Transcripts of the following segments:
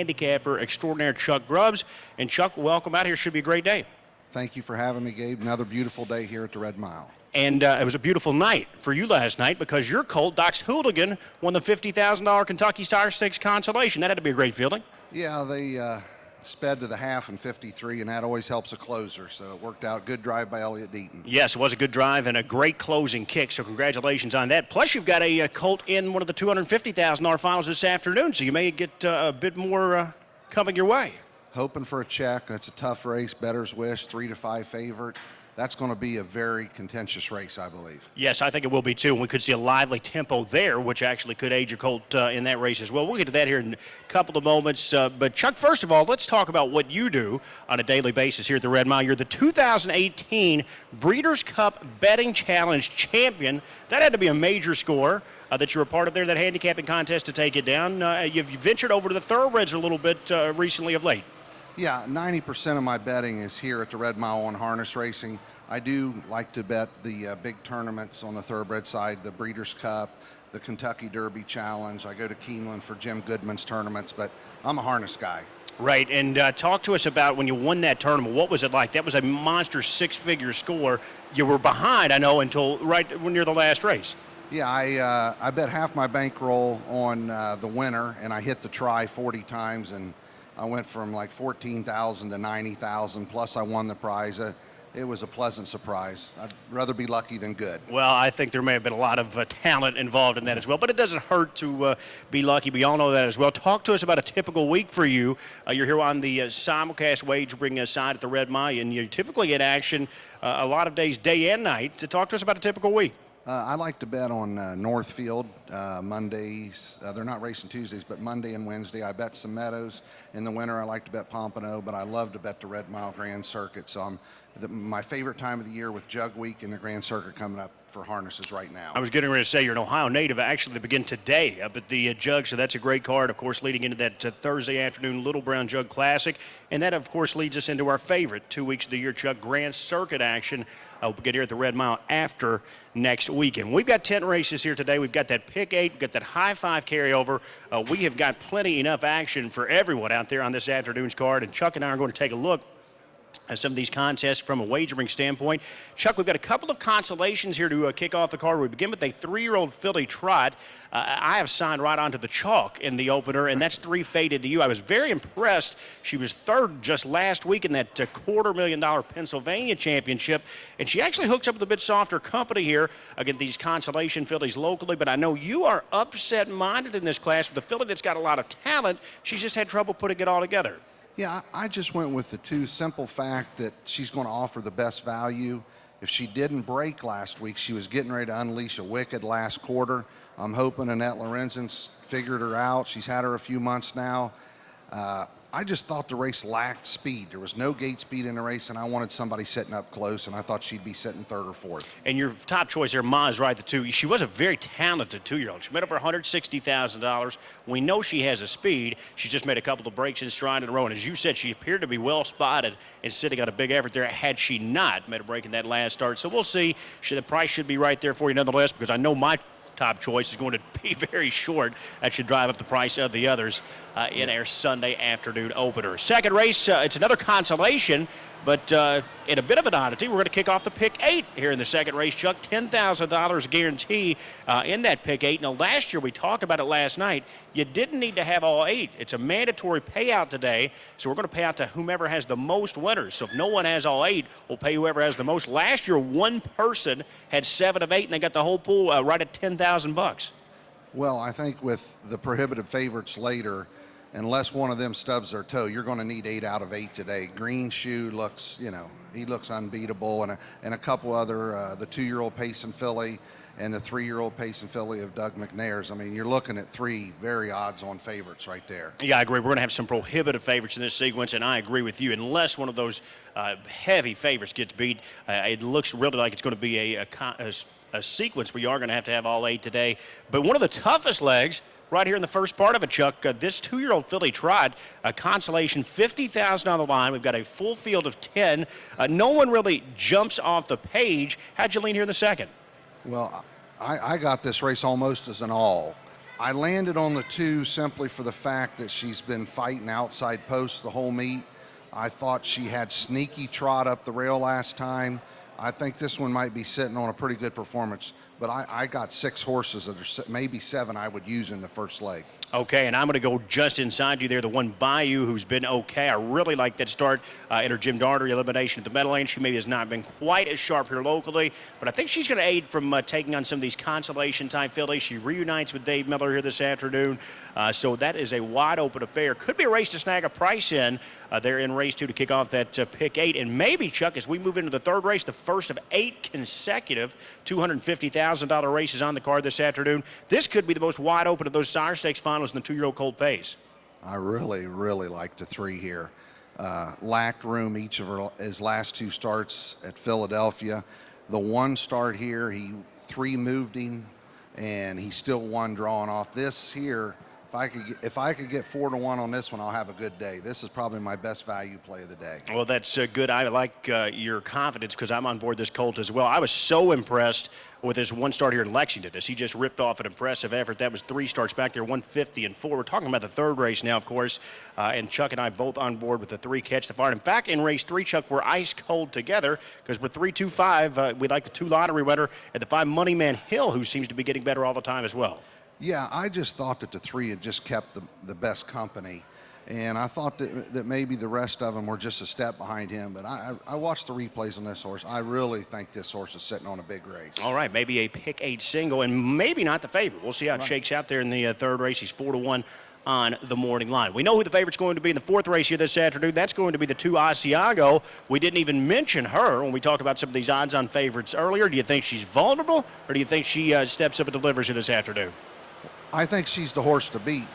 handicapper extraordinaire Chuck Grubbs. And Chuck, welcome out here. Should be a great day. Thank you for having me, Gabe. Another beautiful day here at the Red Mile. And it was a beautiful night for you last night because your colt, Doc's Hooligan, won the $50,000 Kentucky Sire Stakes consolation. That had to be a great feeling. Yeah, they sped to the half in 53, and that always helps a closer. So it worked out. Good drive by Elliott Deaton. Yes, it was a good drive and a great closing kick, so congratulations on that. Plus, you've got a colt in one of the $250,000 finals this afternoon, so you may get a bit more coming your way. Hoping for a check. That's a tough race. Bettor's Wish, 3-5 favorite. That's going to be a very contentious race, I believe. Yes, I think it will be too. And we could see a lively tempo there, which actually could aid your colt in that race as well. We'll get to that here in a couple of moments. But Chuck, first of all, let's talk about what you do on a daily basis here at the Red Mile. You're the 2018 Breeders' Cup Betting Challenge champion. That had to be a major score that you were a part of there, that handicapping contest to take it down. You've ventured over to the thoroughbreds a little bit recently of late. Yeah, 90% of my betting is here at the Red Mile on harness racing. I do like to bet the big tournaments on the thoroughbred side, the Breeders' Cup, the Kentucky Derby Challenge. I go to Keeneland for Jim Goodman's tournaments, but I'm a harness guy. Right, and talk to us about when you won that tournament. What was it like? That was a monster six-figure score. You were behind, I know, until right near the last race. Yeah, I bet half my bankroll on the winner, and I hit the try 40 times, and I went from like 14,000 to 90,000, plus I won the prize. It was a pleasant surprise. I'd rather be lucky than good. Well, I think there may have been a lot of talent involved in that as well, but it doesn't hurt to be lucky. We all know that as well. Talk to us about a typical week for you. You're here on the simulcast wagering side at the Red Mile, and you typically get action a lot of days, day and night. To talk to us about a typical week. I like to bet on Northfield Mondays. They're not racing Tuesdays, but Monday and Wednesday. I bet some Meadows. In the winter, I like to bet Pompano, but I love to bet the Red Mile Grand Circuit. So my favorite time of the year with Jug Week and the Grand Circuit coming up for harnesses right now. I was getting ready to say you're an Ohio native. Actually, they begin today up at the Jug, so that's a great card, of course, leading into that Thursday afternoon Little Brown Jug Classic. And that, of course, leads us into our favorite 2 weeks of the year Jug Grand Circuit action. We'll get here at the Red Mile after next weekend. We've got 10 races here today. We've got that pick 8. We've got that high 5 carryover. We have got plenty enough action for everyone out there on this afternoon's card. And Chuck and I are going to take a look at some of these contests from a wagering standpoint. Chuck, we've got a couple of consolations here to kick off the card. We begin with a 3-year-old filly trot. I have signed right onto the chalk in the opener, and that's 3 Faded to You. I was very impressed. She was third just last week in that $250,000 Pennsylvania Championship, and she actually hooks up with a bit softer company here against these consolation fillies locally, but I know you are upset-minded in this class with a filly that's got a lot of talent. She's just had trouble putting it all together. Yeah, I just went with the two simple fact that she's going to offer the best value. If she didn't break last week, she was getting ready to unleash a wicked last quarter. I'm hoping Annette Lorenzen's figured her out. She's had her a few months now. I just thought the race lacked speed. There was no gate speed in the race, and I wanted somebody sitting up close, and I thought she'd be sitting third or fourth. And your top choice there, Ma, is right, the 2. She was a very talented 2-year-old. She made over $160,000. We know she has a speed. She just made a couple of breaks in stride in a row, and as you said, she appeared to be well spotted and sitting on a big effort there had she not made a break in that last start. So we'll see. The price should be right there for you nonetheless, because I know my top choice is going to be very short. That should drive up the price of the others in our Sunday afternoon opener. Second race, it's another consolation, but in a bit of an oddity, we're going to kick off the pick 8 here in the second race, Chuck. $10,000 guarantee in that pick 8. Now, last year, we talked about it last night, you didn't need to have all 8. It's a mandatory payout today, so we're going to pay out to whomever has the most winners. So if no one has all 8, we'll pay whoever has the most. Last year, one person had 7 of 8, and they got the whole pool right at $10,000. Well, I think with the prohibitive favorites later, unless one of them stubs their toe, you're going to need 8 out of 8 today. Green Shoe looks, he looks unbeatable, and a couple other, the 2-year-old Payson filly and the 3-year-old Payson filly of Doug McNair's. I mean, you're looking at 3 very odds-on favorites right there. Yeah, I agree. We're going to have some prohibitive favorites in this sequence, and I agree with you. Unless one of those heavy favorites gets beat, it looks really like it's going to be a sequence where you are going to have all 8 today. But one of the toughest legs right here in the first part of it, Chuck, this 2-year-old filly trot, a consolation, $50,000 on the line. We've got a full field of 10. No one really jumps off the page. How'd you lean here in the second? Well, I got this race almost as an all. I landed on the 2 simply for the fact that she's been fighting outside posts the whole meet. I thought she had sneaky trot up the rail last time. I think this one might be sitting on a pretty good performance, but I got 6 horses that are maybe 7 I would use in the first leg. Okay, and I'm going to go just inside you there, the one Bayou, who's been okay. I really like that start in her Jim Dartery elimination at the Meadowlands. She maybe has not been quite as sharp here locally, but I think she's going to aid from taking on some of these consolation-type fillies. She reunites with Dave Miller here this afternoon, so that is a wide-open affair. Could be a race to snag a price in there in race 2 to kick off that pick 8. And maybe, Chuck, as we move into the third race, the first of 8 consecutive $250,000 races on the card this afternoon, this could be the most wide open of those Sire Stakes finals in the 2-year-old colt pace. I really like the 3 here. Lacked room each of his last 2 starts at Philadelphia. The 1 start here, 3 moved him, and he still won drawing off. This here, if I could get 4 to 1 on this one, I'll have a good day. This is probably my best value play of the day. Well, that's good. I like your confidence because I'm on board this colt as well. I was so impressed with his 1 start here in Lexington as he just ripped off an impressive effort. That was 3 starts back there, 150 and 4. We're talking about the third race now, of course, and Chuck and I both on board with the 3 catch the fire. In fact, in race 3, Chuck, we're ice cold together because we're 3-2-5. We like the 2 lottery winner at the 5 Moneyman Hill, who seems to be getting better all the time as well. Yeah, I just thought that the 3 had just kept the best company. And I thought that maybe the rest of them were just a step behind him. But I watched the replays on this horse. I really think this horse is sitting on a big race. All right, maybe a pick 8 single and maybe not the favorite. We'll see how it shakes out there in the third race. He's 4 to 1 on the morning line. We know who the favorite's going to be in the 4th race here this afternoon. That's going to be the 2 Asiago. We didn't even mention her when we talked about some of these odds-on favorites earlier. Do you think she's vulnerable, or do you think she steps up and delivers here this afternoon? I think she's the horse to beat,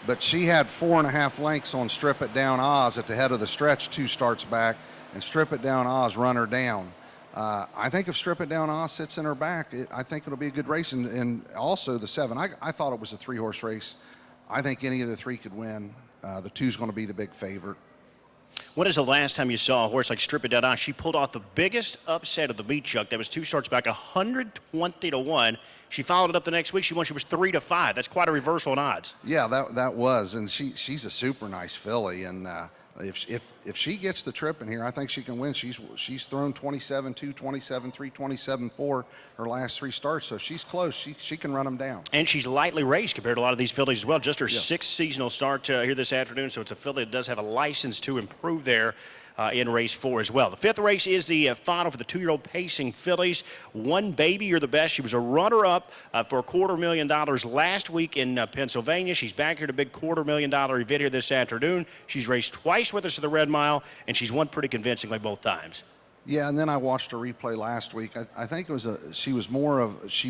but she had 4.5 lengths on Strip It Down Oz at the head of the stretch 2 starts back, and Strip It Down Oz run her down. I think if Strip It Down Oz sits in her back, I think it'll be a good race. And also the 7. I thought it was a 3-horse race. I think any of the 3 could win. The 2's going to be the big favorite. When is the last time you saw a horse like Strip It Down Oz? She pulled off the biggest upset of the meet, Chuck. That was 2 starts back, 120 to 1. She followed it up the next week. She won. She was 3 to 5. That's quite a reversal in odds. Yeah, that was, and she's a super nice filly, and if she gets the trip in here, I think she can win. She's thrown 27-2, 27-3, 27-4 her last 3 starts, so if she's close, she can run them down. And she's lightly raced compared to a lot of these fillies as well. Just her 6th seasonal start here this afternoon, so it's a filly that does have a license to improve there. In race 4 as well. The 5th race is the final for the 2-year-old pacing fillies. One Baby, You're the Best. She was a runner-up for $250,000 last week in Pennsylvania. She's back here to a big $250,000 event here this afternoon. She's raced twice with us to the Red Mile, and she's won pretty convincingly both times. Yeah, and then I watched her replay last week. I think it was she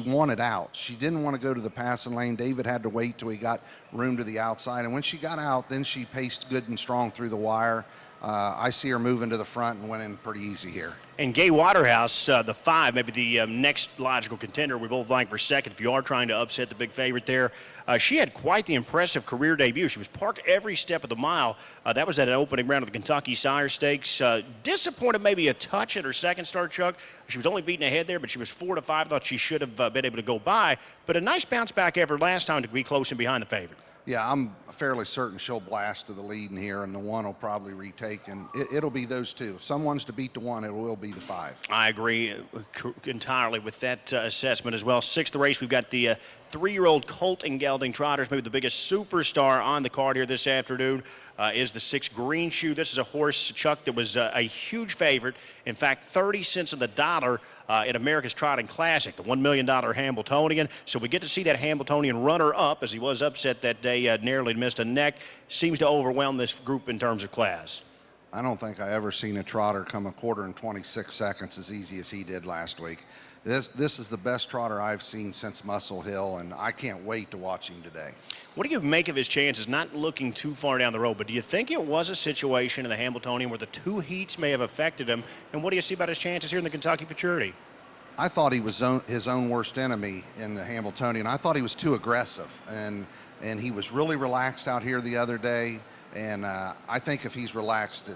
wanted out. She didn't want to go to the passing lane. David had to wait till he got room to the outside, and when she got out, then she paced good and strong through the wire. I see her moving to the front and winning pretty easy here. And Gay Waterhouse, the 5, maybe the next logical contender we both like for second if you are trying to upset the big favorite there. She had quite the impressive career debut. She was parked every step of the mile. That was at an opening round of the Kentucky Sire Stakes. Disappointed maybe a touch at her second start, Chuck. She was only beaten ahead there, but she was 4 to 5. Thought she should have been able to go by. But a nice bounce back effort last time to be close and behind the favorite. Yeah, I'm fairly certain she'll blast to the lead in here, and the 1 will probably retake, and it'll be those 2. If someone's to beat the 1, it will be the 5. I agree entirely with that assessment as well. 6th race, we've got the 3-year-old Colt and Gelding Trotters, maybe the biggest superstar on the card here this afternoon. Is the 6 Green Shoe. This is a horse, Chuck, that was a huge favorite. In fact, 30 cents on the dollar in America's Trotting Classic, the $1 million Hambletonian. So we get to see that Hambletonian runner-up, as he was upset that day, narrowly missed a neck. Seems to overwhelm this group in terms of class. I don't think I ever seen a trotter come a quarter in 26 seconds as easy as he did last week. This is the best trotter I've seen since Muscle Hill, and I can't wait to watch him today. What do you make of his chances? Not looking too far down the road, but do you think it was a situation in the Hambletonian where the 2 heats may have affected him? And what do you see about his chances here in the Kentucky Futurity? I thought he was his own worst enemy in the Hambletonian. I thought he was too aggressive, and he was really relaxed out here the other day. And I think if he's relaxed,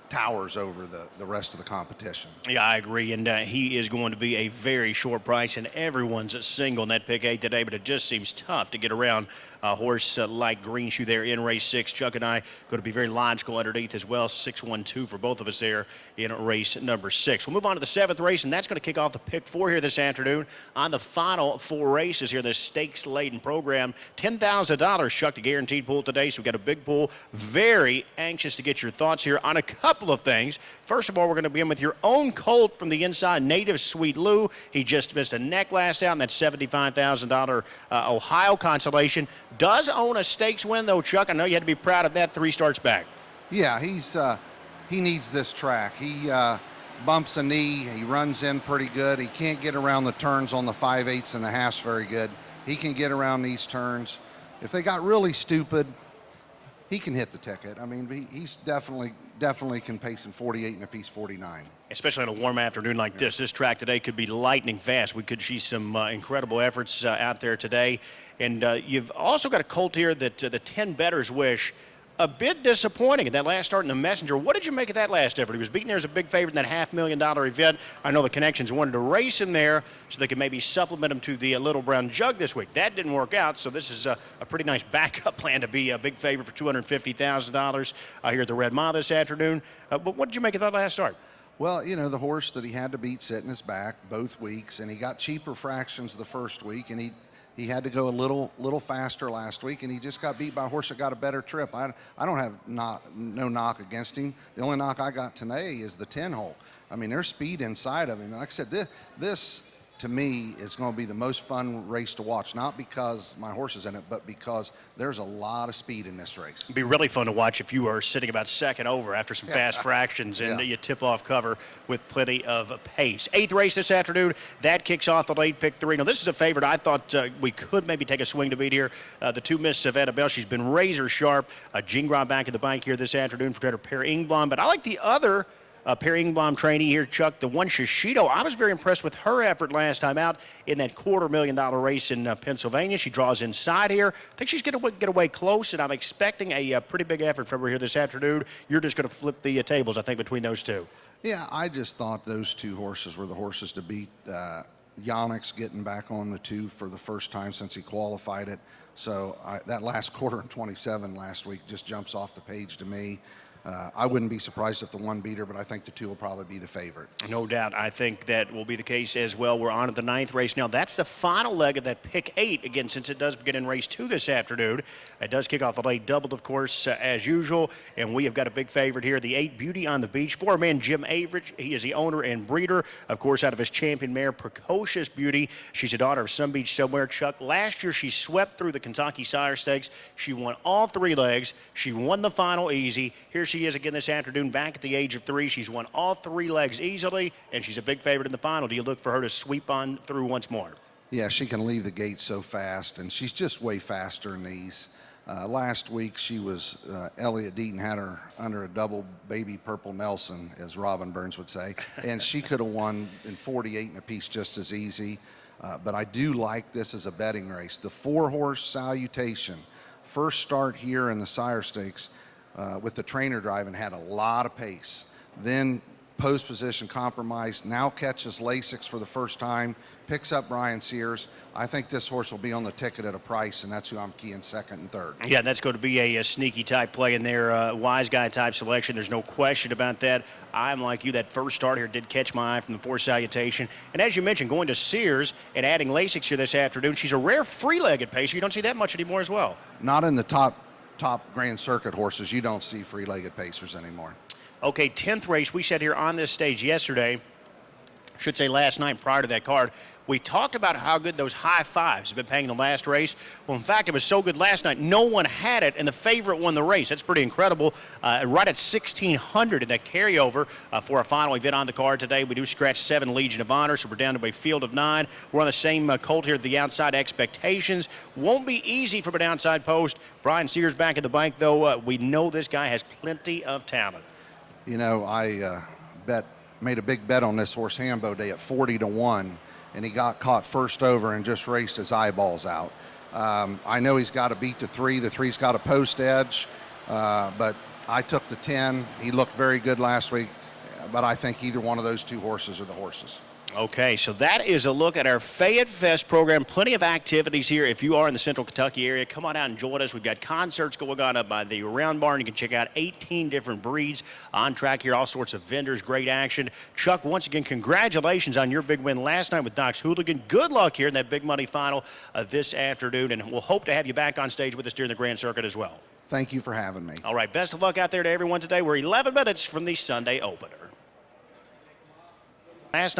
towers over the rest of the competition. Yeah, I agree, and he is going to be a very short price, and everyone's a single in that pick 8 today, but it just seems tough to get around a horse like Green Shoe there in race 6. Chuck and I going to be very logical underneath as well. 6-1-2 for both of us there in race number 6. We'll move on to the 7th race, and that's going to kick off the pick 4 here this afternoon on the final 4 races here, this stakes-laden program. $10,000, Chuck, the guaranteed pool today, so we've got a big pool. Very anxious to get your thoughts here on a couple of things. First of all, we're going to begin with your own colt from the inside, Native Sweet Lou. He just missed a neck last out in that $75,000 Ohio consolation. Does own a stakes win, though, Chuck. I know you had to be proud of that 3 starts back. Yeah, he needs this track. He bumps a knee. He runs in pretty good. He can't get around the turns on the 5/8 and the halves very good. He can get around these turns. If they got really stupid, he can hit the ticket. I mean, he's definitely can pace in 48 and a piece 49. Especially on a warm afternoon like this. This track today could be lightning fast. We could see some incredible efforts out there today. And you've also got a colt here that the 10 bettors wish. A bit disappointing in that last start in the Messenger. What did you make of that last effort? He was beaten there as a big favorite in that $500,000 event. I know the Connections wanted to race him there so they could maybe supplement him to the Little Brown Jug this week. That didn't work out, so this is a pretty nice backup plan to be a big favorite for $250,000 here at the Red Mile this afternoon. But what did you make of that last start? Well, you know, the horse that he had to beat sitting his back both weeks, and he got cheaper fractions the first week, and he had to go a little faster last week, and he just got beat by a horse that got a better trip. I don't have no knock against him. The only knock I got today is the 10 hole. I mean, there's speed inside of him. Like I said, this to me is going to be the most fun race to watch, not because my horse is in it, but because there's a lot of speed in this race. It'd be really fun to watch if you are sitting about second over after some fast fractions and you tip off cover with plenty of pace. 8th race this afternoon, that kicks off the late pick 3. Now, this is a favorite I thought we could maybe take a swing to beat here. The 2 Miss Savannah Bell, she's been razor sharp. Jingra back at the bank here this afternoon for trainer Per Ingblom, but I like the other Per Ingblom trainee here, Chuck, the one Shishido. I was very impressed with her effort last time out in that $250,000 race in Pennsylvania. She draws inside here. I think she's going to get away close, and I'm expecting a pretty big effort from her here this afternoon. You're just going to flip the tables, I think, between those two. Yeah, I just thought those 2 horses were the horses to beat. Yonex getting back on the 2 for the first time since he qualified it. So that last quarter in 27 last week just jumps off the page to me. I wouldn't be surprised if the 1 beat her, but I think the 2 will probably be the favorite. No doubt. I think that will be the case as well. We're on to the 9th race now. That's the final leg of that pick 8. Again, since it does begin in race 2 this afternoon, it does kick off the late doubled, of course, as usual. And we have got a big favorite here, the 8 Beauty on the Beach. 4-man Jim Average. He is the owner and breeder, of course, out of his champion mare, Precocious Beauty. She's a daughter of Sun Beach Somewhere, Chuck. Last year, she swept through the Kentucky Sire Stakes. She won all 3 legs. She won the final easy. Here she is again this afternoon, back at the age of 3. She's won all 3 legs easily, and she's a big favorite in the final. Do you look for her to sweep on through once more? Yeah, she can leave the gate so fast, and she's just way faster in these. Last week, she was, Elliot Deaton had her under a double baby purple Nelson, as Robin Burns would say, and she could have won in 48 and a piece just as easy. But I do like this as a betting race. The 4-horse Salutation, first start here in the Sire Stakes, with the trainer driving, had a lot of pace. Then post position compromised, now catches Lasix for the first time, picks up Brian Sears. I think this horse will be on the ticket at a price, and that's who I'm keying 2nd and 3rd. Yeah, that's going to be a sneaky type play in there, wise guy type selection. There's no question about that. I'm like you, that first start here did catch my eye from the 4 Salutation. And as you mentioned, going to Sears and adding Lasix here this afternoon, she's a rare free-legged pacer. You don't see that much anymore as well. Not in the top Grand Circuit horses. You don't see free-legged pacers anymore. Okay, 10th race. We sat here on this stage yesterday, should say last night prior to that card. We talked about how good those high fives have been paying the last race. Well, in fact, it was so good last night, no one had it, and the favorite won the race. That's pretty incredible. Right at 1,600 in that carryover for a final event on the card today. We do scratch 7 Legion of Honor, so we're down to a field of 9. We're on the same colt here at the outside expectations. Won't be easy from an outside post. Brian Sears back at the bank, though. We know this guy has plenty of talent. You know, I made a big bet on this horse Hambo Day at 40-1. And he got caught first over and just raced his eyeballs out. I know he's got to beat the 3. The 3's got a post edge. But I took the 10. He looked very good last week, but I think either one of those two horses are the horses. Okay, so that is a look at our Fayette Fest program. Plenty of activities here. If you are in the Central Kentucky area, come on out and join us. We've got concerts going on up by the Round Barn. You can check out 18 different breeds on track here, all sorts of vendors, great action. Chuck, once again, congratulations on your big win last night with Knox Hooligan. Good luck here in that big money final this afternoon, and we'll hope to have you back on stage with us during the Grand Circuit as well. Thank you for having me. All right, best of luck out there to everyone today. We're 11 minutes from the Sunday opener. Last